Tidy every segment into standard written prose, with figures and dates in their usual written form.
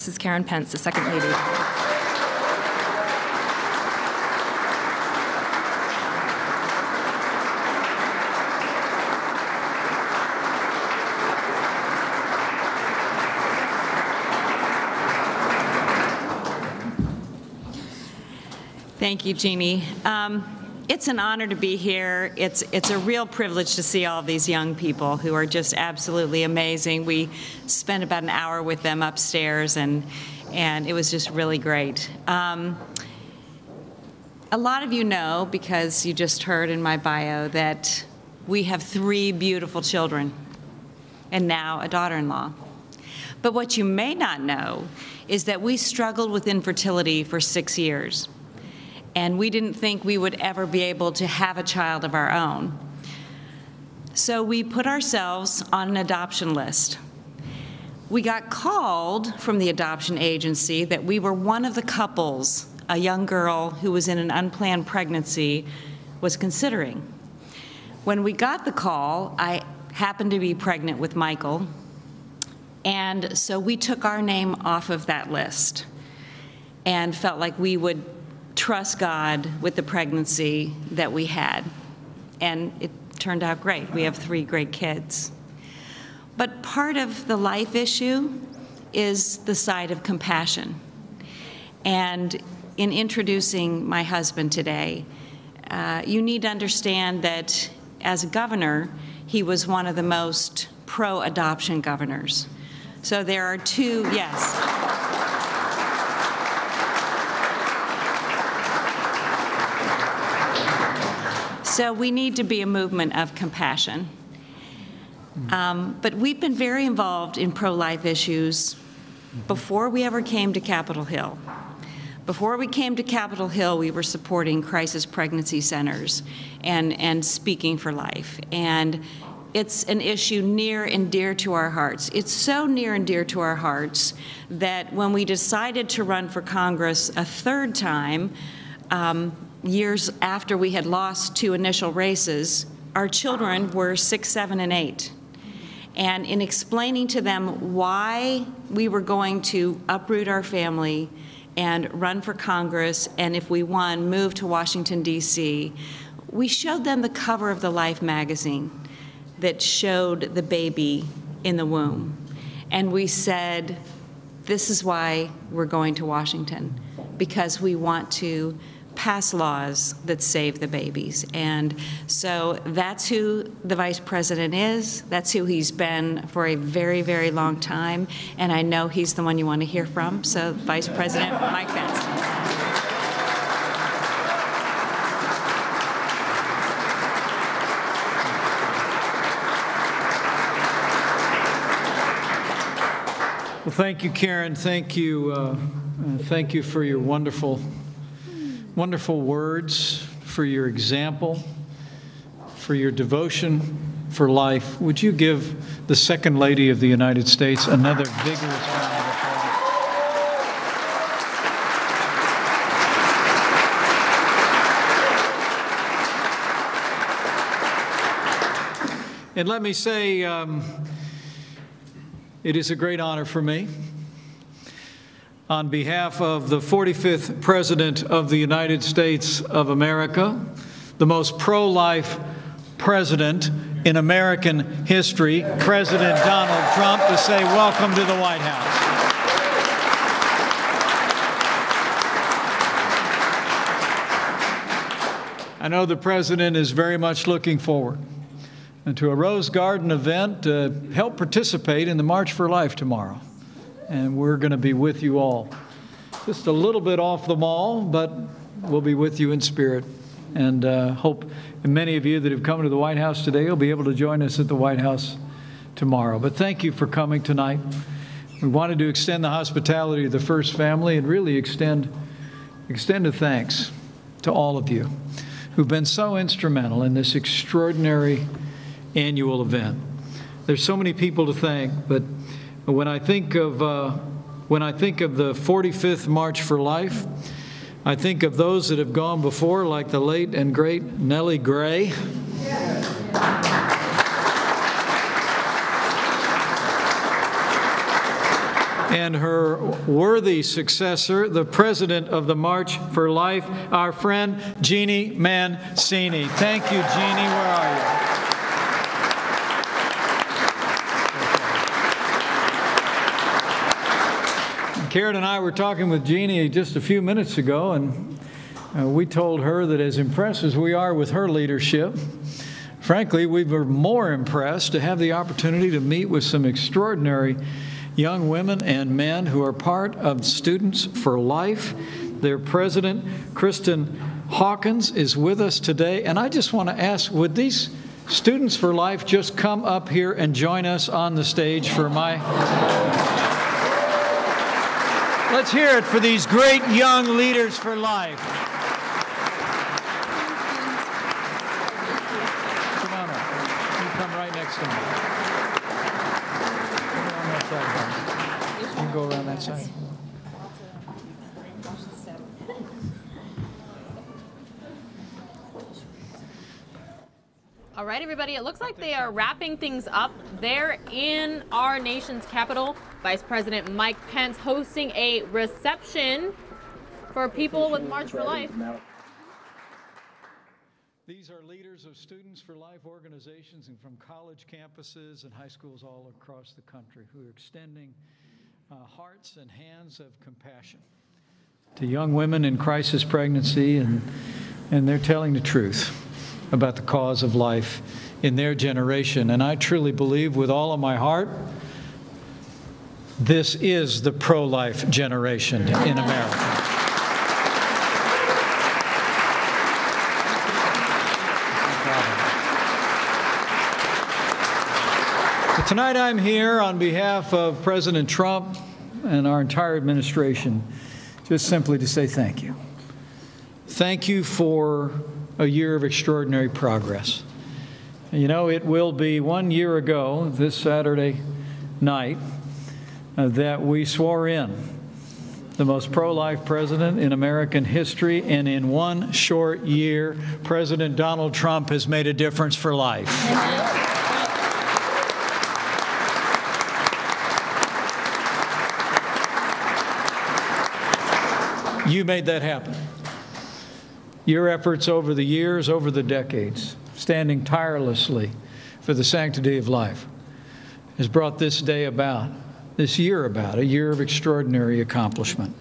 This is Karen Pence, the Second Lady. Thank you, Jeannie. It's an honor to be here. It's a real privilege to see all of these young people who are just absolutely amazing. We spent about an hour with them upstairs, and it was just really great. A lot of you know, because you just heard in my bio, that we have 3 beautiful children and now a daughter-in-law. But what you may not know is that we struggled with infertility for 6 years. And we didn't think we would ever be able to have a child of our own. So we put ourselves on an adoption list. We got called from the adoption agency that we were one of the couples a young girl who was in an unplanned pregnancy was considering. When we got the call, I happened to be pregnant with Michael, and so we took our name off of that list and felt like we would trust God with the pregnancy that we had. And it turned out great. We have 3 great kids. But part of the life issue is the side of compassion. And in introducing my husband today, you need to understand that as a governor, he was one of the most pro-adoption governors. So there are 2, yes. So we need to be a movement of compassion. But we've been very involved in pro-life issues before we ever came to Capitol Hill. Before we came to Capitol Hill, we were supporting crisis pregnancy centers and speaking for life. And it's an issue near and dear to our hearts. It's so near and dear to our hearts that when we decided to run for Congress a 3rd time, years after we had lost 2 initial races, our children were 6, 7, and 8. And in explaining to them why we were going to uproot our family and run for Congress, and if we won, move to Washington, D.C., we showed them the cover of the Life magazine that showed the baby in the womb. And we said, this is why we're going to Washington, because we want to pass laws that save the babies. And so that's who the Vice President is. That's who he's been for a very, very long time. And I know he's the one you want to hear from. So Vice President Mike Pence. Well, thank you, Karen. Thank you for your wonderful words, for your example, for your devotion for life. Would you give the Second Lady of the United States another vigorous round of applause? And let me say, it is a great honor for me, on behalf of the 45th President of the United States of America, the most pro-life president in American history, President Donald Trump, to say welcome to the White House. I know the President is very much looking forward to a Rose Garden event to help participate in the March for Life tomorrow. And we're going to be with you all. Just a little bit off the mall, but we'll be with you in spirit. And hope many of you that have come to the White House today will be able to join us at the White House tomorrow. But thank you for coming tonight. We wanted to extend the hospitality of the First Family and really extend a thanks to all of you who've been so instrumental in this extraordinary annual event. There's so many people to thank, but when I think of the 45th March for Life, I think of those that have gone before, like the late and great Nellie Gray. and her worthy successor, the president of the March for Life, our friend Jeannie Mancini. Thank you, Jeannie. Where are you? Karen and I were talking with Jeannie just a few minutes ago, and we told her that as impressed as we are with her leadership, frankly, we were more impressed to have the opportunity to meet with some extraordinary young women and men who are part of Students for Life. Their president, Kristen Hawkins, is with us today. And I just want to ask, would these Students for Life just come up here and join us on the stage for my... Let's hear it for these great young leaders for life. Come on up. You come right next to me. Go on that side. You can go around that side. All right, everybody, it looks like they are wrapping things up there in our nation's capital. Vice President Mike Pence hosting a reception for people with March for Life. These are leaders of Students for Life organizations and from college campuses and high schools all across the country who are extending hearts and hands of compassion to young women in crisis pregnancy, and they're telling the truth about the cause of life in their generation. And I truly believe with all of my heart, this is the pro-life generation in America. But tonight I'm here on behalf of President Trump and our entire administration, just simply to say thank you. Thank you for a year of extraordinary progress. And you know, it will be 1 year ago this Saturday night that we swore in the most pro-life president in American history, and in one short year, President Donald Trump has made a difference for life. You made that happen. Your efforts over the years, over the decades, standing tirelessly for the sanctity of life, has brought this day about, this year about, a year of extraordinary accomplishment.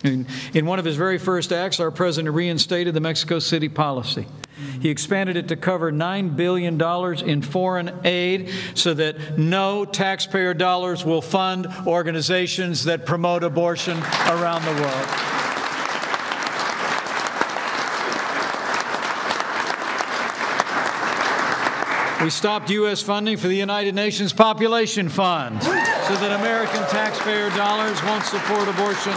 In one of his very first acts, our president reinstated the Mexico City policy. He expanded it to cover $9 billion in foreign aid so that no taxpayer dollars will fund organizations that promote abortion around the world. We stopped U.S. funding for the United Nations Population Fund so that American taxpayer dollars won't support abortion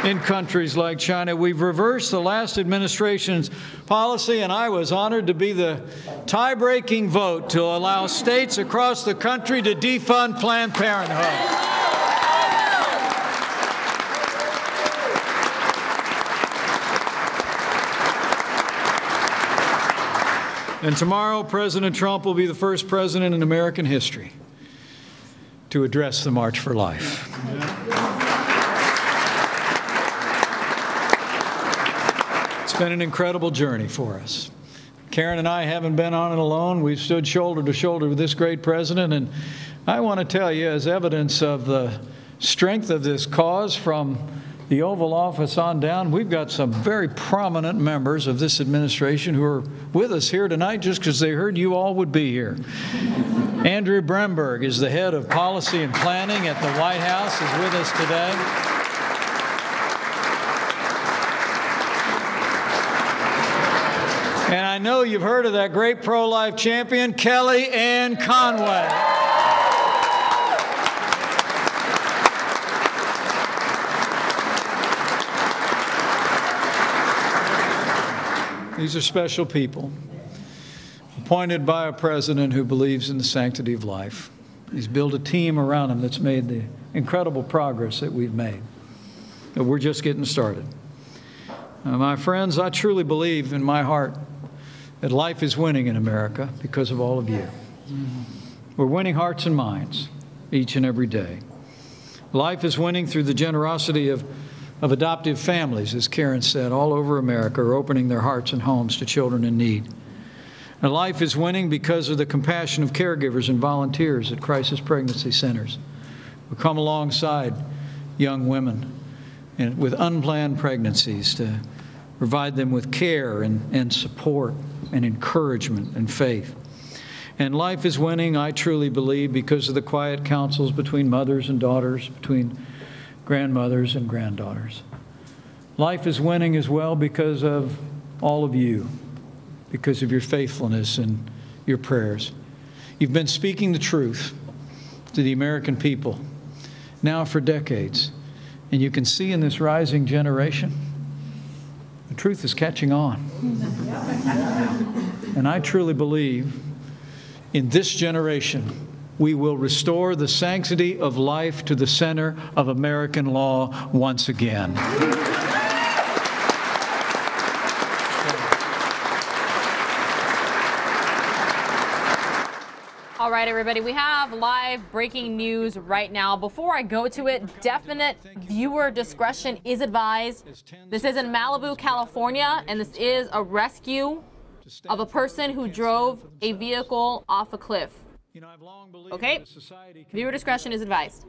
in countries like China. We've reversed the last administration's policy, and I was honored to be the tie-breaking vote to allow states across the country to defund Planned Parenthood. And tomorrow, President Trump will be the first president in American history to address the March for Life. It's been an incredible journey for us. Karen and I haven't been on it alone. We've stood shoulder to shoulder with this great president. And I want to tell you, as evidence of the strength of this cause from the Oval Office on down, we've got some very prominent members of this administration who are with us here tonight just because they heard you all would be here. Andrew Bremberg is the head of policy and planning at the White House, is with us today. And I know you've heard of that great pro-life champion, Kellyanne Conway. These are special people, appointed by a president who believes in the sanctity of life. He's built a team around him that's made the incredible progress that we've made. But we're just getting started. My friends, I truly believe in my heart that life is winning in America because of all of you. We're winning hearts and minds each and every day. Life is winning through the generosity of adoptive families, as Karen said, all over America are opening their hearts and homes to children in need. And life is winning because of the compassion of caregivers and volunteers at crisis pregnancy centers who come alongside young women with unplanned pregnancies to provide them with care and support and encouragement and faith. And life is winning, I truly believe, because of the quiet counsels between mothers and daughters, between grandmothers and granddaughters. Life is winning as well because of all of you, because of your faithfulness and your prayers. You've been speaking the truth to the American people now for decades. And you can see in this rising generation, the truth is catching on. And I truly believe in this generation, we will restore the sanctity of life to the center of American law once again. All right, everybody, we have live breaking news right now. Before I go to it, definite viewer discretion is advised. This is in Malibu, California, and this is a rescue of a person who drove a vehicle off a cliff. Okay? Viewer discretion is advised.